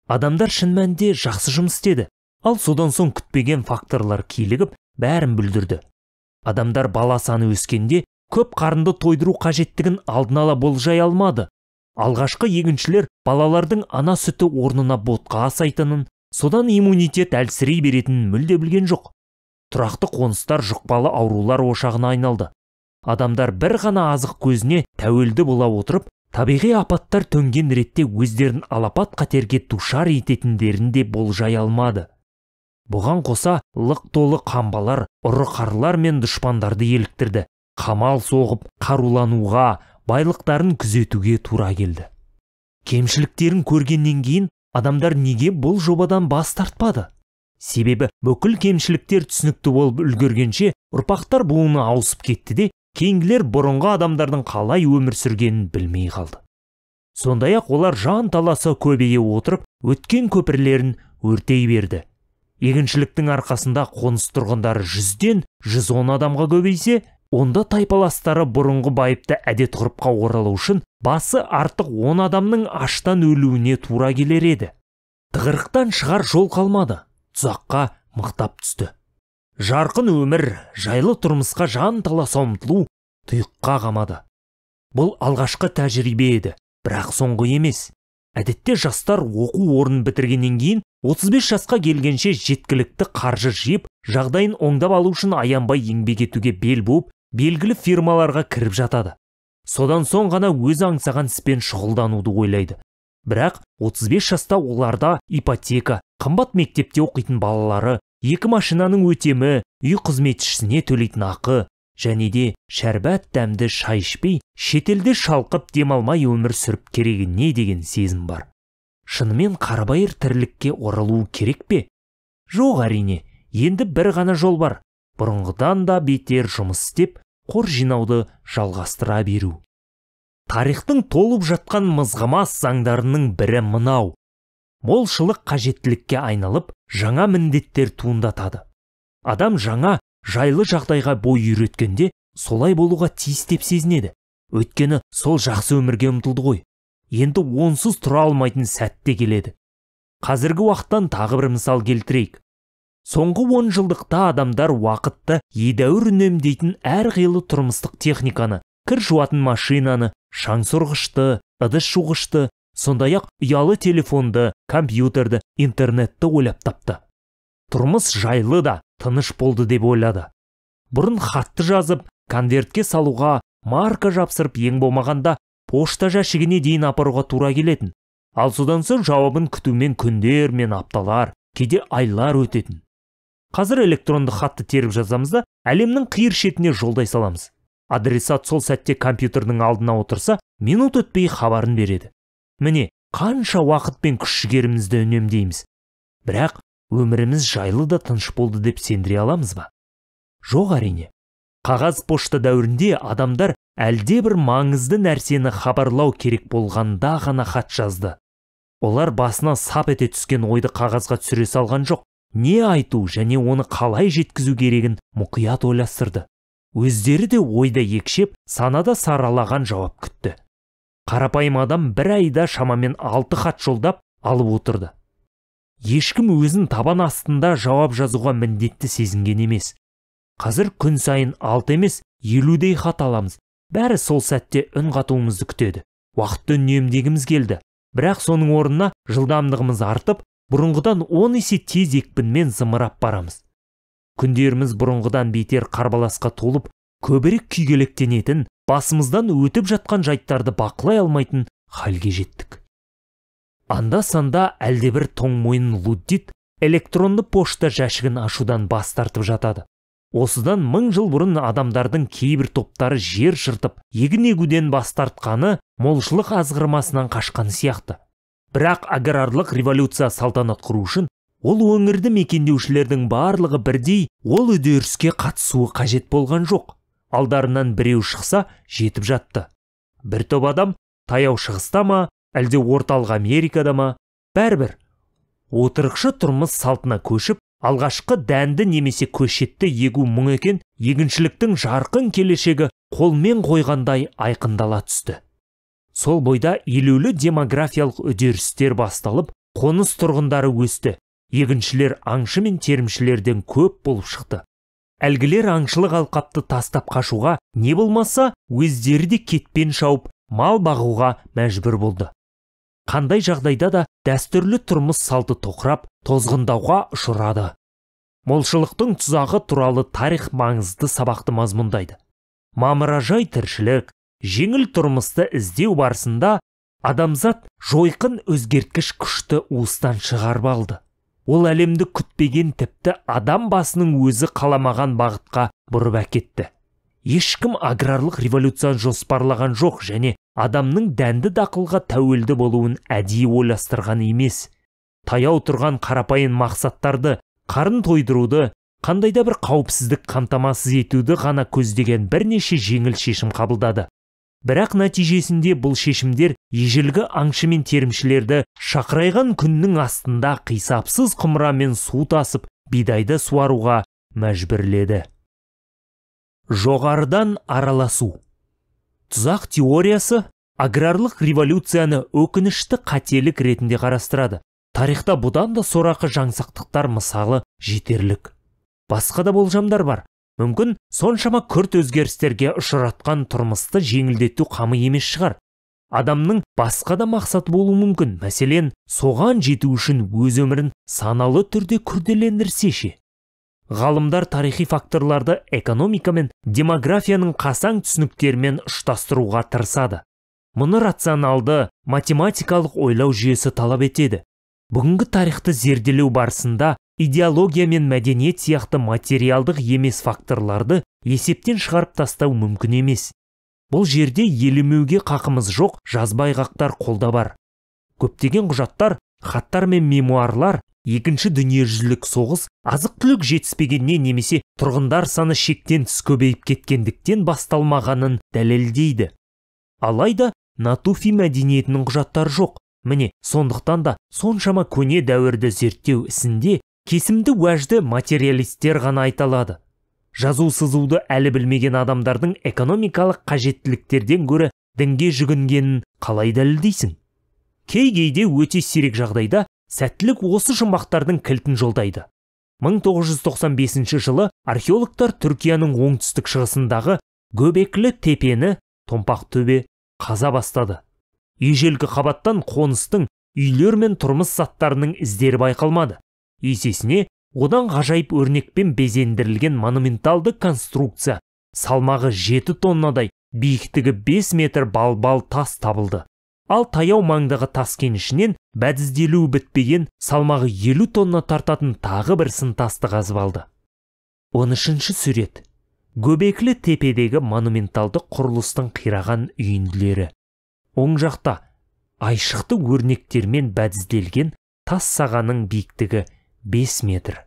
Адамдар шын мәнінде жақсы жұмыс істеді, ал содан соң күтпеген факторлар килігіп, бәрін бүлдірді. Адамдар бала саны өскенде көп қарынды тойдыру қажеттігін алдын ала болжай алмады. Алғашқы егіншілер балалардың ана сүті орнына ботқа асайтынын, содан иммунитет әлсірей беретінін мүлде білген жоқ. Тұрақты қоныстар жұқпалы аурулар ошағына айналды. Адамдар бір ғана азық көзіне тәуелді бола отырып, табиғи апаттар төнген ретте өздерін алапат қатерге душар ететіндерін де болжай алмады. Бұған қоса лық толы қамбалар, ұры-қарылар мен дұшпандарды еліктірді. Қамал соғып, қарулануға, байлықтарын күзетуге тура келді. Кемшіліктерін көргеннен кейін адамдар неге бұл жобадан бас тартпады? Себебі бүкіл кемшіліктер түсінікті болып үлгергенше ұрпақтар буыны ауысып кетті де, кейінгілер бұрынғы адамдардың қалай өмір сүргенін білмей қалды. Сондай-ақ олар жан таласа көбейе отырып, өткен көпірлерін өртей берді. Егіншіліктің арқасында қоныс тұрғындары 100-ден 110 адамға көбейсе, онда тайпаластары бұрынғы байыпты әдет ғұрыпқа оралу үшін басы артық 10 адамның аштан өлуіне тура келер еді. Тығырықтан шығар жол қалмады. Тұзаққа мықтап түсті. Жарқын өмір, жайлы тұрмысқа жан таласа ұмтылу тұйыққа қамады. Бұл алғашқы тәжірибе еді, бірақ соңғы емес. Әдетте жастар оқу орнын бітіргеннен кейін 35 жасқа келгенше жеткілікті қаржы жиып, жағдайын оңдап алу үшін аянбай еңбек етуге бел буып, белгілі фирмаларға кіріп жатады. Содан соң ғана өз аңсаған іспен шұғылдануды ойлайды. Бірақ 35 жаста оларда ипотека, қымбат мектепте оқитын балалары, 2 машинаның өтемі, үй қызметшісіне төлейтін ақы, және де шәрбәт дәмді шай ішпей, шетелде шалқып демалмай өмір сүріп керегі не деген сезім бар. Шынымен қарабайыр тірлікке оралу керек пе? Жоқ әрине, енді бір ғана жол бар. Бұрынғыдан да бетер жұмыс істеп, қор жинауды жалғастыра беру. Тарихтың толып жатқан мызғымас заңдарының бірі мынау. Молшылық қажеттілікке айналып, жаңа міндеттер туындатады. Адам жаңа, жайлы жағдайға бой үйреткенде, солай болуға тиіс деп сезінеді. Өйткені сол жақсы өмірге ұмтылды ғой. Енді онсыз тұра алмайтын сәтте келеді. Қазіргі уақыттан тағы бір мысал келтірейік. Соңғы 10 жылдықта адамдар уақытты едәуір үнемдейтін әрқилы тұрмыстық техниканы, кір жуатын машинаны, шаң сорғышты, ыдыс жуғышты, сондай-ақ ұялы телефонды, компьютерді, интернетті ойлап тапты. Тұрмыс жайлы да, тыныш болды деп ойлады. Бұрын хатты жазып, конвертке салуға, марка жапсырып, ең болмағанда пошта жәшігіне дейін апаруға тура келетін. Ал содан соң жауабын күтумен күндер мен апталар, кейде айлар өтетін. Қазір электронды хатты теріп жазамыз да, әлемнің қиыр шетіне жолдай саламыз. Адресат сол сәтте компьютердің алдына отырса, минут өтпей хабарын береді. Міне, қанша уақыт пен күш жігерімізді үнемдейміз. Бірақ өміріміз жайлы да тыныш болды деп сендіре аламыз ба? Жоқ әрине. Қағаз пошта дәуірінде адамдар әлде бір маңызды нәрсені хабарлау керек болғанда ғана хат жазды. Олар басына сап ете түскен ойды қағазға түсіре салған жоқ, не айту және оны қалай жеткізу керегін мұқият ойластырды. Өздері де ойда екшеп, санада саралаған жауап күтті. Қарапайым адам бір айда шамамен 6 хат жолдап алып отырды. Ешкім өзін табан астында жауап жазуға міндетті сезінген емес. Қазір күн сайын 6 емес 50-дей хат аламыз. Бәрі сол сәтте үн қатуымызды күтеді. Уақытты үнемдегіміз келді. Бірақ соның орнына жылдамдығымыз артып, бұрынғыдан 10 есе тез екпінмен зымырап барамыз. Күндеріміз бұрынғыдан бетер қарбаласқа толып, көбірек күйгелектенетін, басымыздан өтіп жатқан жайттарды бақылай алмайтын халге жеттік. Анда-санда әлдебір тоң мойын Луддит электронды пошта жәшігін ашудан бас тартып жатады. Осыдан 1000 жыл бұрын адамдардың кейбір топтары жер шыртып, егін егуден бас тартқаны молшылық азғырмасынан қашқаны сияқты. Бірақ аграрлық революция салтанат құру үшін ол өңірді мекендеушілердің барлығы бірдей ол үдеріске қатысуы қажет болған жоқ. Алдарынан біреу шықса жетіп жатты. Бір топ адам таяу шығыста ма, әлде орталық Америкада ма, бәрібір. Отырықшы тұрмыс салтына көшіп, алғашқы дәнді немесе көшетті егу мұң екен, егіншіліктің жарқын келешегі қолмен қойғандай айқындала түсті. Сол бойда елеулі демографиялық үдерістер басталып, қоныс тұрғындары өсті. Егіншілер аңшы мен терімшілерден көп болып шықты. Әлгілер аңшылық алқапты тастап қашуға, не болмаса өздері де кетпен шауып, мал бағуға мәжбүр болды. Қандай жағдайда да дәстүрлі тұрмыс салты тоқырап, тозғындауға ұшырады. Молшылықтың тұзағы туралы тарих маңызды сабақты мазмұндайды. Мамыражай тіршілік, жеңіл тұрмысты іздеу барысында адамзат жойқын өзгерткіш күшті уыстан шығарып алды. Ол әлемді күтпеген, тіпті адам басының өзі қаламаған бағытқа бұрып әкетті. Ешкім аграрлық революцияны жоспарлаған жоқ және адамның дәнді дақылға тәуелді болуын әдейі ойластырған емес. Таяу тұрған қарапайым мақсаттарды, қарын тойдыруды, қандайда бір қауіпсіздік қамтамасыз етуді ғана көздеген бірнеше жеңіл шешім қабылдады. Бірақ нәтижесінде бұл шешімдер ежелгі аңшы мен терімшілерді шақырайған күннің астында қисапсыз құмырамен су тасып, бидайды суаруға мәжбүрледі. Жоғарыдан араласу. Тұзақ теориясы аграрлық революцияны өкінішті қателік ретінде қарастырады. Тарихта бұдан да сорақы жаңсақтықтар мысалы жетерлік. Басқа да болжамдар бар. Мүмкін соншама күрт өзгерістерге ұшыратқан тұрмысты жеңілдету қамы емес шығар. Адамның басқа да мақсаты болуы мүмкін. Мәселен, соған жету үшін өз өмірін саналы түрде күрделендірсе ше. Ғалымдар тарихи факторларды экономика мен демографияның қасаң түсініктерімен ұштастыруға тырысады. Мұны рационалды, математикалық ойлау жүйесі талап етеді. Бүгінгі тарихты зерделеу барысында идеология мен мәдениет сияқты материалдық емес факторларды есептен шығарып тастау мүмкін емес. Бұл жерде елемеуге қақымыз жоқ жазбай қақтар қолда бар. Көптеген құжаттар, хаттар мен мемуарлар Екінші дүниежүзілік соғыс азық-түлік жетіспегеннен немесе тұрғындар саны шектен тыс көбейіп кеткендіктен басталмағанын дәлелдейді. Алайда Натуфи мәдениетінің құжаттары жоқ. Міне, сондықтан да соншама көне дәуірді зерттеу ісінде кесімді уәжді материалистер ғана айталады. Жазу сызуды әлі білмеген адамдардың экономикалық қажеттіліктерден гөрі дінге жүгінгенін қалай дәлелдейсің? Кейде өте сирек жағдайда сәттілік осы жұмбақтардың кілтін жолдайды. 1995 жылы археологтар Түркияның оңтүстік шығысындағы Göbekli тепені, Томпақ төбе, қаза бастады. Ежелгі қабаттан қоныстың, үйлер мен тұрмыс заттарының іздері байқалмады. Есесіне, одан ғажайып өрнекпен безендірілген монументалды конструкция, салмағы 7 тоннадай, биіктігі 5 метр балбал тас табылды. Ал таяу маңдағы тас кенішінен бәдізделуі бітпеген, салмағы 50 тонна тартатын тағы бір сын тасты қазып алды. 13-ші сурет. Göbekli тепедегі монументалды құрылыстың қираған үйінділері. Оң жақта айшықты өрнектермен бәдізделген тас сағаның биіктігі 5 метр.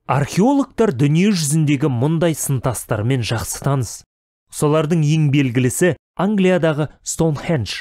Археологтар дүние жүзіндегі мұндай сынтастармен жақсы таныс. Солардың ең белгілісі Англиядағы Стоунхендж.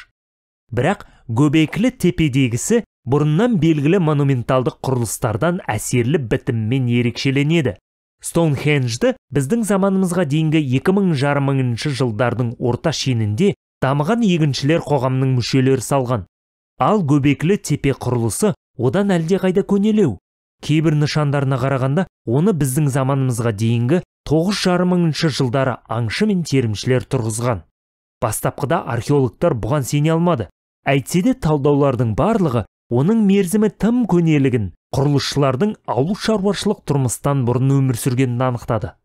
Бірақ Göbekli Tepe'дегісі бұрыннан белгілі монументалдық құрылыстардан әсерлі бітіммен ерекшеленеді. Стоунхенджді біздің заманымызға дейінгі 2000-5000 жылдардың орта шенінде дамыған егіншілер қоғамының мүшелері салған. Ал Göbekli Tepe құрылысы одан әлдеқайда көнелеу. Кейбір нышандарына қарағанда, оны біздің заманымызға дейінгі 9500 жылдары аңшы мен терімшілер тұрғызған. Бастапқыда археологтар бұған сене алмады. Әйтсе де талдаулардың барлығы оның мерзімі тым көнелігін, құрылысшылардың ауыл шаруашылық тұрмыстан бұрын өмір сүргенін анықтады.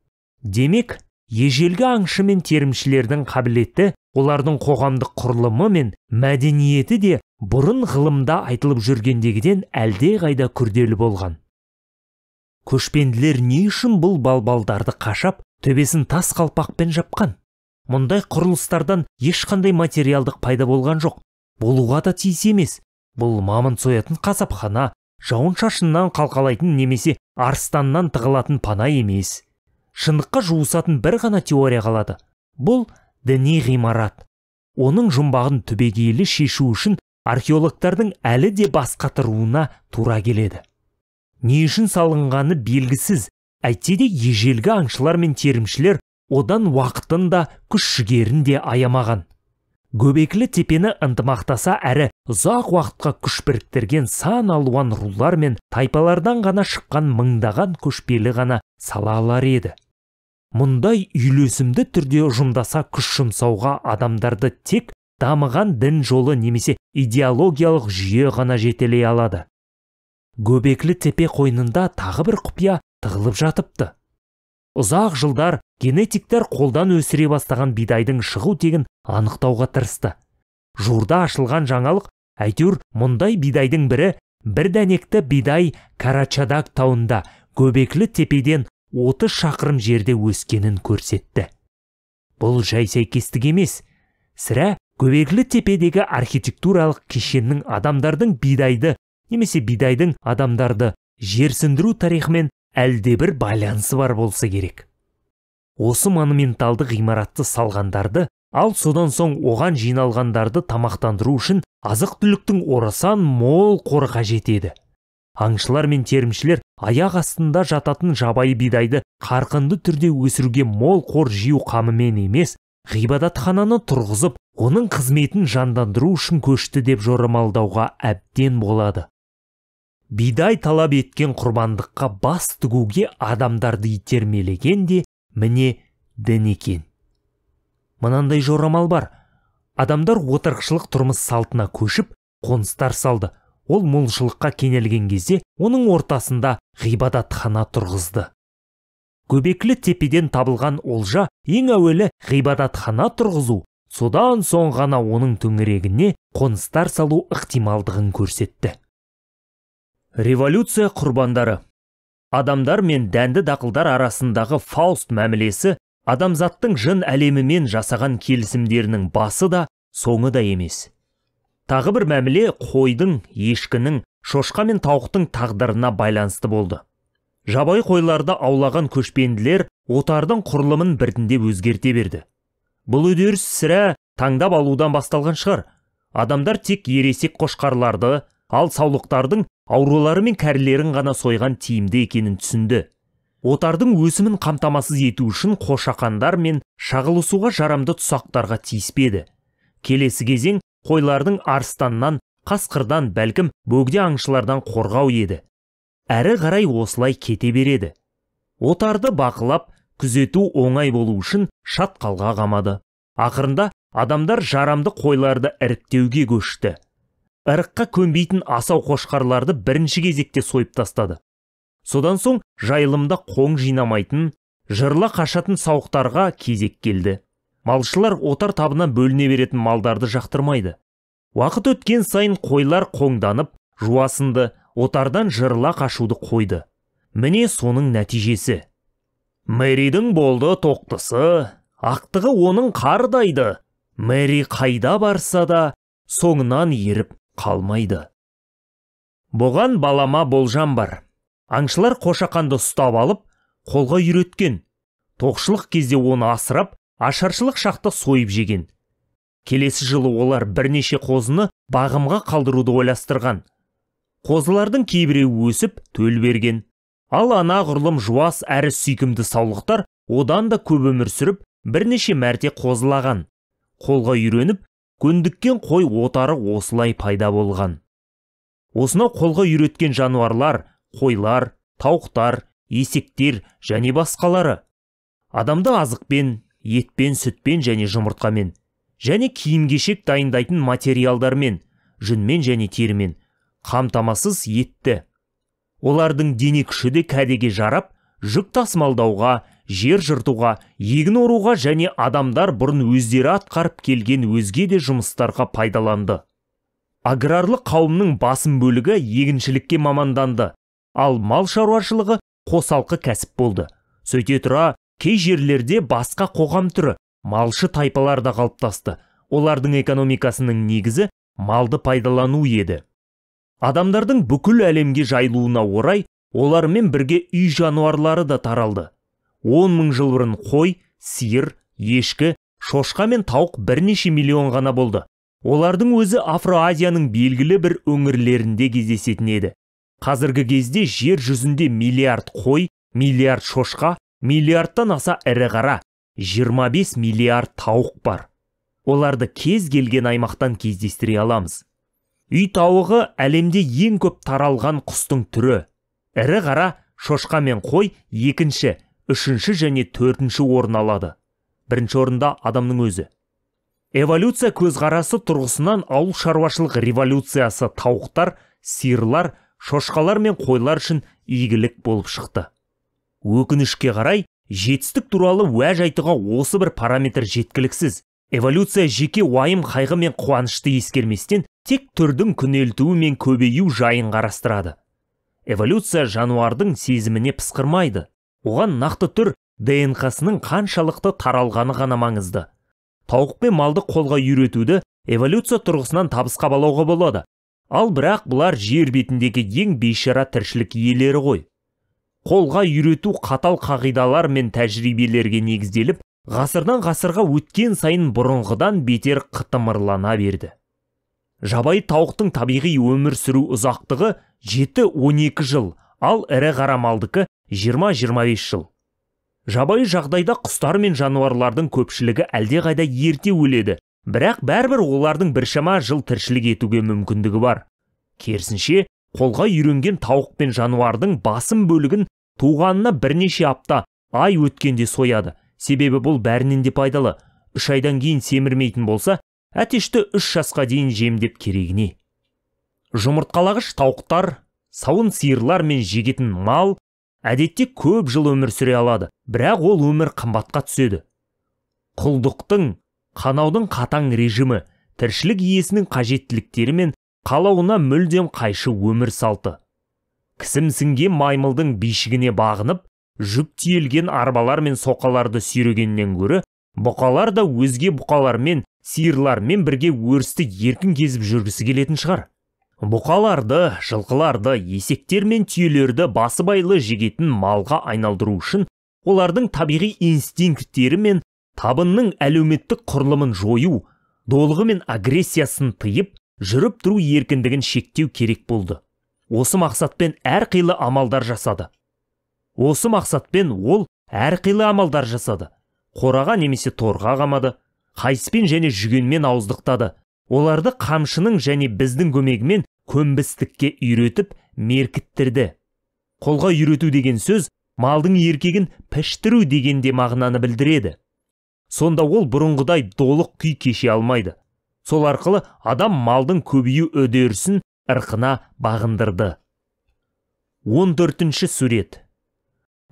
Демек, ежелгі аңшы мен терімшілердің қабілеті, олардың қоғамдық құрылымы мен мәдениеті де бұрын ғылымда айтылып жүргендегіден әлдеқайда күрделі болған. Көшпенділер не үшін бұл балбалдарды қашап, төбесін тас қалпақпен жапқан? Мұндай құрылыстардан ешқандай материалдық пайда болған жоқ. Болуға да тиіс емес. Бұл мамын соятын қасапхана, жауын-шашыннан қалқалайтын немесе арыстаннан тығылатын пана емес. Шындыққа жуысатын бір ғана теория қалады. Бұл діни ғимарат. Оның жұмбағын түбегейлі шешу үшін археологтардың әлі де бас қатыруына тура келеді. Не үшін салынғаны белгісіз, әйтсе де ежелгі аңшылар мен терімшілер одан уақытын да күш-жігерін де аямаған. Göbekli Tepe'ні ынтымақтаса әрі ұзақ уақытқа күш біріктірген сан алуан рулар мен тайпалардан ғана шыққан мыңдаған көшпелі ғана сала алар еді. Мұндай үйлесімді түрде ұжымдаса күш жұмсауға адамдарды тек дамыған дін жолы немесе идеологиялық жүйе ғана жетелей алады. Göbekli Tepe қойнында тағы бір құпия тығылып жатыпты. Ұзақ жылдар генетиктер қолдан өсіре бастаған бидайдың шығу тегін анықтауға тырысты. Жуырда ашылған жаңалық, әйтеуір мұндай бидайдың бірі бір дәнекті бидай Карачадаг тауында Göbekli Tepe'ден 30 шақырым жерде өскенін көрсетті. Бұл жай сәйкестік емес. Сірә Göbekli Tepe'дегі архитектуралық кешеннің адамдардың бидайды немесе бидайдың адамдарды жерсіндіру тарихымен әлдебір байланысы бар болса керек. Осы монументалды ғимаратты салғандарды, ал содан соң оған жиналғандарды тамақтандыру үшін азық-түліктің орасан мол қоры қажет еді. Аңшылар мен терімшілер аяқ астында жататын жабайы бидайды қарқынды түрде өсіруге мол қор жию қамымен емес, ғибадатхананы тұрғызып, оның қызметін жандандыру үшін көшті деп жорамалдауға әбден болады. Бидай талап еткен құрбандыққа бас тігуге адамдарды итермелеген де міне дін екен. Мынандай жорамал бар. Адамдар отырықшылық тұрмыс салтына көшіп, қоныстар салды. Ол молшылыққа кенелген кезде оның ортасында ғибадатхана тұрғызды. Göbekli Tepe'ден табылған олжа ең әуелі ғибадатхана тұрғызу, содан соң ғана оның төңірегіне қоныстар салу ықтималдығын көрсетті. Революция құрбандары. Адамдар мен дәнді дақылдар арасындағы Фауст мәмілесі адамзаттың жын әлемімен жасаған келісімдерінің басы да, соңы да емес. Тағы бір мәміле қойдың, ешкінің, шошқа мен тауықтың тағдырына байланысты болды. Жабайы қойларды аулаған көшпенділер отардың құрылымын біртіндеп өзгерте берді. Бұл үдеріс сірә таңдап алудан басталған шығар. Адамдар тек ересек қошқарларды, ал саулықтардың аурулары мен кәрілерін ғана сойған тиімді екенін түсінді. Отардың өсімін қамтамасыз ету үшін қошақандар мен шағылысуға жарамды тұсақтарға тиіспеді. Келесі кезең қойлардың арыстаннан, қасқырдан, бәлкім бөгде аңшылардан қорғау еді. Әрі қарай осылай кете береді. Отарды бақылап, күзету оңай болу үшін шатқалға қамады. Ақырында адамдар жарамды қойларды іріктеуге көшті. Ырыққа көнбейтін асау қошқарларды бірінші кезекте сойып тастады. Содан соң жайылымда қоң жинамайтын, жырла қашатын сауықтарға кезек келді. Малшылар отар табына бөліне беретін малдарды жақтырмайды. Уақыт өткен сайын қойлар қоңданып, жуасынды, отардан жырла қашуды қойды. Міне соның нәтижесі. Мэридің болды тоқтысы, ақтығы оның қардайды. Мэри қайда барса да, соңынан еріп қалмайды. Бұған балама болжам бар. Аңшылар қошақанды ұстап алып, қолға үйреткен. Тоқшылық кезде оны асырап, ашаршылық шақта сойып жеген. Келесі жылы олар бірнеше қозыны бағымға қалдыруды ойластырған. Қозылардың кейбіреуі өсіп, төл берген. Ал анағұрлым жуас әрі сүйкімді саулықтар одан да көп өмір сүріп, бірнеше мәрте қозылаған. Қолға үйреніп, көндіккен қой отары осылай пайда болған. Осынау қолға үйреткен жануарлар, қойлар, тауықтар, есектер және басқалары адамды азықпен, етпен, сүтпен және жұмыртқамен, және киім-кешек дайындайтын материалдармен, жүнмен және терімен қамтамасыз етті. Олардың дене күші де кәдеге жарап, жүк тасымалдауға, жер жыртуға, егін оруға және адамдар бұрын өздері атқарып келген өзге де жұмыстарға пайдаланды. Аграрлы қауымның басым бөлігі егіншілікке маманданды, ал мал шаруашылығы қосалқы кәсіп болды. Сөйте тұра, кей жерлерде басқа қоғам түрі, малшы тайпалар да қалыптасты. Олардың экономикасының негізі малды пайдалану еді. Адамдардың бүкіл әлемге жайылуына орай, олармен бірге үй жануарлары да таралды. 10 000 жыл бұрын қой, сиыр, ешкі, шошқа мен тауық бірнеше миллион ғана болды. Олардың өзі Афро-Азияның белгілі бір өңірлерінде кездесетін еді. Қазіргі кезде жер жүзінде миллиард қой, миллиард шошқа, миллиардтан аса ірі қара, 25 миллиард тауық бар. Оларды кез келген аймақтан кездестіре аламыз. Үй тауығы әлемде ең көп таралған құстың түрі. Ірі қара, шошқа мен қой екінші, үшінші және төртінші орын алады. Бірінші орында адамның өзі. Эволюция көзқарасы тұрғысынан ауыл шаруашылық революциясы тауықтар, сиырлар, шошқалар мен қойлар үшін игілік болып шықты. Өкінішке қарай, жетістік туралы уәж айтуға осы бір параметр жеткіліксіз. Эволюция жеке уайым, қайғы мен қуанышты ескерместен тек түрдің күнелтуі мен көбею жайын қарастырады. Эволюция жануардың сезіміне пысқырмайды. Оған нақты түр ДНК-сының қаншалықты таралғаны ғана маңызды. Тауық пен малды қолға үйретуді эволюция тұрғысынан табысқа балауға болады. Ал бірақ бұлар жер бетіндегі ең бейшара тіршілік иелері ғой. Қолға үйрету қатал қағидалар мен тәжірибелерге негізделіп, ғасырдан ғасырға өткен сайын бұрынғыдан бетер қытымырлана берді. Жабайы тауықтың табиғи өмір сүру ұзақтығы 7-12 жыл, ал ірі қара малдікі 20-25 жыл. Жабайы жағдайда құстар мен жануарлардың көпшілігі әлдеқайда ерте өледі, бірақ бәрібір олардың біршама жыл тіршілік етуге мүмкіндігі бар. Керісінше, қолға үйренген тауық пен жануардың басым бөлігін туғанына бірнеше апта, ай өткенде сояды. Себебі бұл бәрінен де пайдалы. 3 айдан кейін семірмейтін болса, әтешті 3 жасқа дейін жемдеп керегіне. Жұмыртқалағыш тауықтар, сауын сиырлар мен жегетін мал әдетте көп жыл өмір сүре алады, бірақ ол өмір қымбатқа түседі. Құлдықтың, қанаудың қатаң режимі, тіршілік иесінің қажеттіліктері мен қалауына мүлдем қайшы өмір салты. Кісімсінген маймылдың бишігіне бағынып, жүк тиелген арбалар мен соқаларды сүйрегеннен гөрі, бұқалар да өзге бұқалармен, сиырлармен бірге өрісті еркін кезіп жүргісі келетін шығар. Бұқаларды, жылқыларды, есектер мен түйелерді басыбайлы жегетін малға айналдыру үшін олардың табиғи инстинкттері мен табынның әлеуметтік құрылымын жою, долығы мен агрессиясын тыйып, жүріп тұру еркіндігін шектеу керек болды. Осы мақсатпен әрқилы амалдар жасады. Қораға немесе торға қамады, қайыспен және жүгенмен ауыздықтады. Оларды қамшының және біздің көмегімен көнбістікке үйретіп, меркіттірді. Қолға үйрету деген сөз малдың еркегін піштіру дегенде мағынаны білдіреді. Сонда ол бұрынғыдай долық күй кеше алмайды. Сол арқылы адам малдың көбею үдерісін ырқына бағындырды. 14-ші сурет.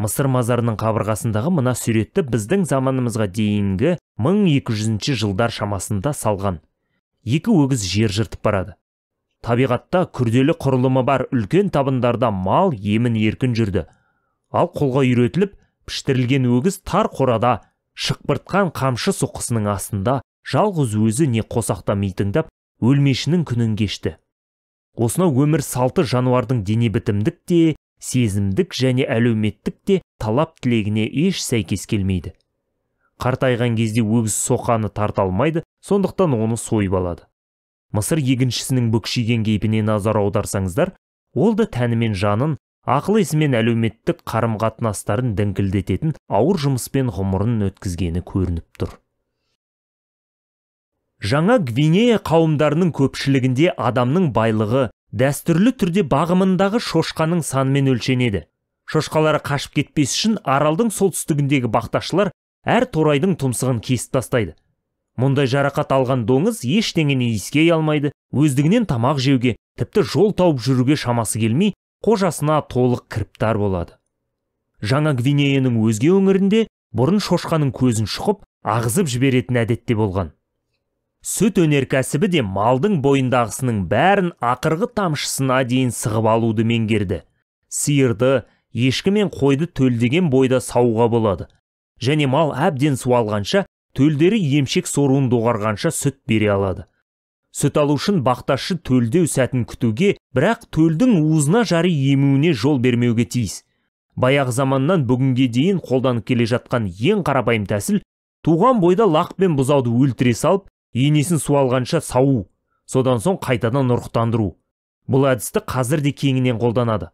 Мысыр мазарының қабырғасындағы мына суретті біздің заманымызға дейінгі 1200 жылдар шамасында салған. Екі өгіз жер жыртып барады. Табиғатта күрделі құрылымы бар үлкен табындарда мал емін еркін жүрді. Ал қолға үйретіліп, піштірілген өгіз тар қорада, шықпыртқан қамшы соққысының астында, жалғыз өзі не қосақта митыңдап, өлмешінің күнін кешті. Осынау өмір салты жануардың дене бітімдік те, сезімдік және әлеуметтік те талап тілегіне еш сәйкес келмейді. Қартайған кезде өгіз соқаны тарта алмайды, сондықтан оны сойып алады. Мысыр егіншісінің бүкшиген кейпіне назар аударсаңыздар, ол да тәні мен жанын, ақыл-есі мен әлеуметтік қарым-қатынастарын діңкілдететін ауыр жұмыспен ғұмырын өткізгені көрініп тұр. Жаңа Гвинея қауымдарының көпшілігінде адамның байлығы дәстүрлі түрде бағымындағы шошқаның санымен өлшенеді. Шошқалары қашып кетпес үшін аралдың солтүстігіндегі бақташылар әр торайдың тұмсығын кесіп тастайды. Мұндай жарақат алған доңыз ештеңені иіскей алмайды, өздігінен тамақ жеуге, тіпті жол тауып жүруге шамасы келмей, қожасына толық кіріптар болады. Жаңа Гвинеяның өзге өңірінде бұрын шошқаның көзін шұқып, ағызып жіберетін әдетте болған. Сүт өнеркәсібі де малдың бойындағысының бәрін ақырғы тамшысына дейін сығып алуды меңгерді. Сиырды, ешкі мен қойды төлдеген бойда сауға болады. Және мал әбден суалғанша, төлдері емшек соруын доғарғанша сүт бере алады. Сүт алу үшін бақташы төлдеу сәтін күтуге, бірақ төлдің уызына жары емуіне жол бермеуге тиіс. Баяғы заманнан бүгінге дейін қолданып келе жатқан ең қарапайым тәсіл, туған бойда лақ пен бұзауды өлтіре салып, енесін суалғанша сау, содан соң қайтадан ұрықтандыру. Бұл әдісті қазір де кеңінен қолданады.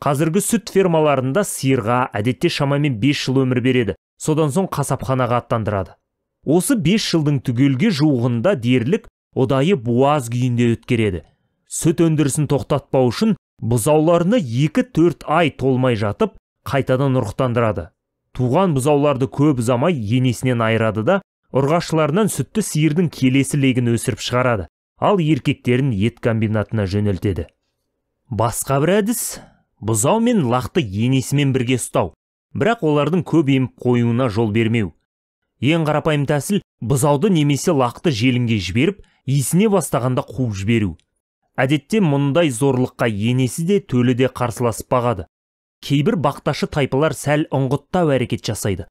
Қазіргі сүт фермаларында сиырға әдетте шамамен 5 жыл өмір береді, содан соң қасапханаға аттандырады. Осы 5 жылдың түгелге жуығында дерлік ұдайы буаз күйінде өткереді. Сүт өндірісін тоқтатпау үшін бұзауларына 2-4 ай толмай жатып, қайтадан ұрықтандырады. Туған бұзауларды көп ұзамай енесінен айырады да, ұрғашыларынан сүтті сиырдың келесі легін өсіріп шығарады, ал еркектерін ет комбинатына жөнелтеді. Басқа бір әдіс, бұзау мен лақты енесімен бірге ұстау, бірақ олардың көп еміп қоюына жол бермеу. Ең қарапайым тәсіл бұзауды немесе лақты желінге жіберіп, иісіне бастағанда қуып жіберу. Әдетте мұндай зорлыққа енесі де төлі де қарсыласып бағады. Кейбір бақташы тайпалар сәл ұңғыттау әрекет жасайды.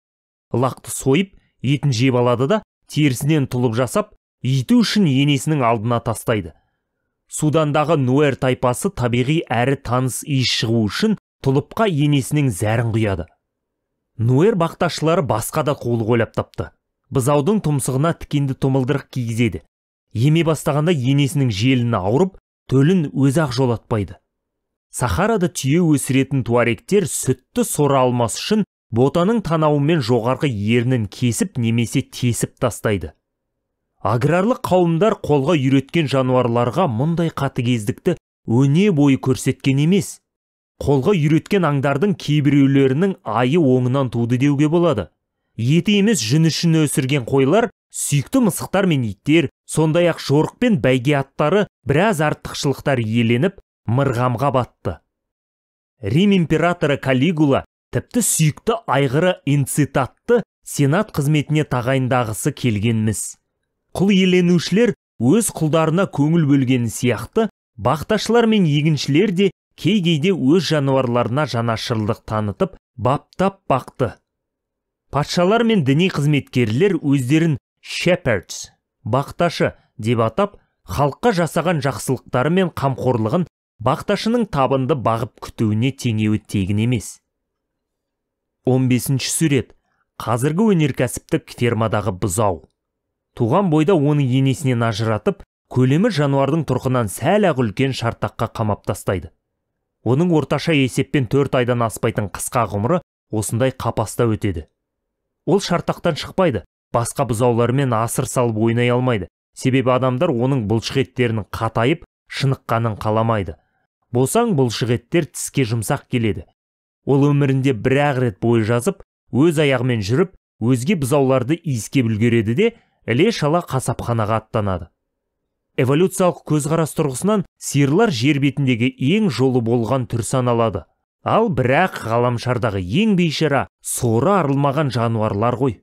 Лақты сойып, етін жеп алады да, терісінен тұлып жасап, ету үшін енесінің алдына тастайды. Судандағы Нуэр тайпасы табиғи әрі таныс иіс шығу үшін тұлыпқа енесінің зәрін құяды. Нуэр бақташылары басқа да қулық ойлап тапты. Бұзаудың тұмсығына тікенді тұмылдырық кигізеді. Еме бастағанда енесінің желіні ауырып, төлін өзі-ақ жолатпайды. Сахарада түйе өсіретін туаректер сүтті сора алмас үшін ботаның танауымен жоғарғы ернін кесіп немесе тесіп тастайды. Аграрлық қауымдар қолға үйреткен жануарларға мұндай қатыгездікті өне бойы көрсеткен емес. Қолға үйреткен аңдардың кейбіреулерінің айы оңынан туды деуге болады. Еті емес жүн үшін өсірген қойлар, сүйікті мысықтар мен иттер, сондай-ақ жорық пен бәйге аттары біраз артықшылықтар иеленіп, мырғамға батты. Рим императоры Калигула тіпті сүйікті айғыры Инцитатты сенат қызметіне тағайындағысы келгенміз. Құл иеленушілер өз құлдарына көңіл бөлгені сияқты, бақташылар мен егіншілер де кей-кейде өз жануарларына жанашырлық танытып, баптап бақты. Патшалар мен діни қызметкерлер өздерін shepherds, бақташы деп атап, халыққа жасаған жақсылықтары мен қамқорлығын бақташының табынды бағып күтуіне теңеуі тегін емес. 15-ші сурет. Қазіргі өнеркәсіптік фермадағы бұзау. Туған бойда оны енесінен ажыратып, көлемі жануардың тұрқынан сәл-ақ үлкен шартаққа қамап тастайды. Оның орташа есеппен 4 айдан аспайтын қысқа ғұмыры осындай қапаста өтеді. Ол шартақтан шықпайды, басқа бұзаулармен асыр салып ойнай алмайды. Себебі адамдар оның бұлшық еттерінің қатайып, шыныққанын қаламайды. Болсаң бұлшық еттер тіске жұмсақ келеді. Ол өмірінде бір-ақ рет бой жазып, өз аяғымен жүріп, өзге бұзауларды иіскеп үлгереді де, іле-шала қасапханаға аттанады. Эволюциялық көзқарас тұрғысынан сиырлар жер бетіндегі ең жолы болған түр саналады. Ал бірақ ғаламшардағы ең бейшара, соры арылмаған жануарлар ғой.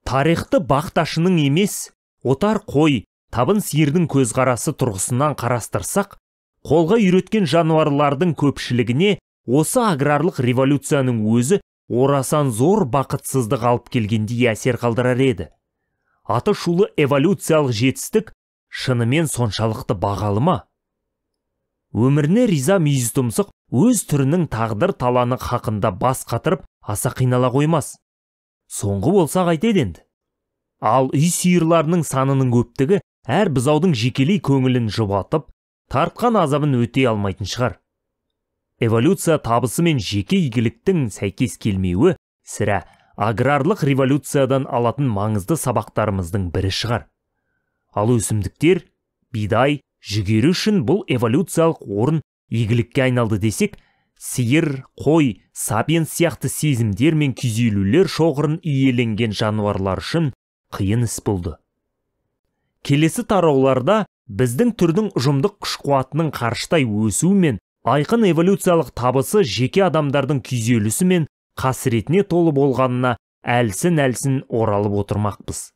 Тарихты бақташының емес, отар қой, табын сиырдың көзқарасы тұрғысынан қарастырсақ, қолға үйреткен жануарлардың көпшілігіне осы аграрлық революцияның өзі орасан зор бақытсыздық алып келгендей әсер қалдырар еді. Аты шулы эволюциялық жетістік шынымен соншалықты бағалы ма? Өміріне риза мүйіз тұмсық өз түрінің тағдыр таланы хақында бас қатырып аса қинала қоймас. Соңғы болса қайтеді енді. Ал үй сиырларының санының көптігі әр бұзаудың жекелей көңілін жұбатып, тартқан азабын өтей алмайтын шығар. Эволюция табысы мен жеке игіліктің сәйкес келмеуі сірә аграрлық революциядан алатын маңызды сабақтарымыздың бірі шығар. Ал өсімдіктер, бидай, жүгері үшін бұл эволюциялық орын игілікке айналды десек, сиыр, қой, сапиенс сияқты сезімдер мен күйзелулер шоғырын иеленген жануарлар үшін қиын іс болды. Келесі тарауларда біздің түрдің ұжымдық күш-қуатының қарыштай өсуі мен айқын эволюциялық табысы жеке адамдардың күйзелісі мен қасіретіне толы болғанына әлсін оралып отырмақпыз.